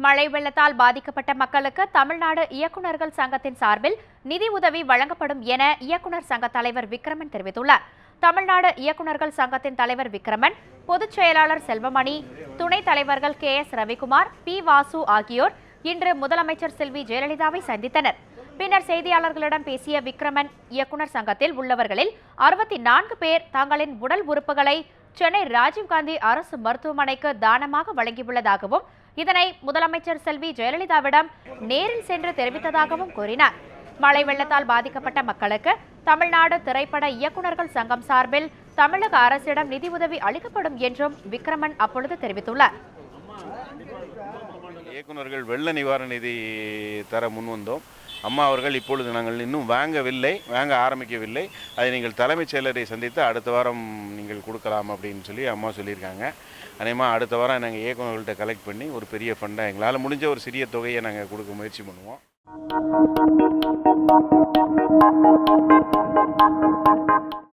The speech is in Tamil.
மழை வெள்ளத்தால் பாதிக்கப்பட்ட மக்களுக்கு தமிழ்நாடு இயக்குநர்கள் சங்கத்தின் சார்பில் நிதி உதவி வழங்கப்படும் என இயக்குநர் சங்க தலைவர் விக்ரமன் தெரிவித்துள்ளார். தமிழ்நாடு இயக்குநர்கள் சங்கத்தின் தலைவர் விக்ரமன், பொதுச் செயலாளர் செல்வமணி, துணைத் தலைவர்கள் KS ரவிக்குமார், P வாசு ஆகியோர் இன்று முதலமைச்சர் செல்வி ஜெயலலிதாவை சந்தித்தனர். பின்னர் செய்தியாளர்களிடம் பேசிய விக்ரமன், இயக்குநர் சங்கத்தில் உள்ளவர்களில் 64 பேர் தங்களின் உடல் உறுப்புகளை சென்னை ராஜீவ்காந்தி அரசு மருத்துவமனைக்கு தானமாக வழங்கியுள்ளதாகவும், இதனை முதலமைச்சர் செல்வி ஜெயலலிதாவிடம் நேரில் சென்று தெரிவித்ததாகவும் கூறினார். மழை வெள்ளத்தால் பாதிக்கப்பட்ட மக்களுக்கு தமிழ்நாடு திரைப்பட இயக்குநர்கள் சங்கம் சார்பில் தமிழக அரசிடம் நிதி உதவி அளிக்கப்படும் என்றும் விக்ரமன் அப்பொழுது தெரிவித்துள்ளார். இயக்குநர்கள் வெள்ள நிவாரண நிதி தர முன்வந்தோம். அம்மா அவர்கள் இப்பொழுது நாங்கள் இன்னும் வாங்க ஆரம்பிக்கவில்லை. அதை நீங்கள் தலைமைச் செயலரை சந்தித்து அடுத்த வாரம் நீங்கள் கொடுக்கலாம் அப்படின்னு சொல்லி அம்மா சொல்லியிருக்காங்க. அதேமாதிரி அடுத்த வாரம் நாங்கள் இயக்குநர்கள்ட்ட கலெக்ட் பண்ணி ஒரு பெரிய ஃபண்டாக எங்களால் முடிஞ்ச ஒரு சிறிய தொகையை நாங்கள் கொடுக்க முயற்சி பண்ணுவோம்.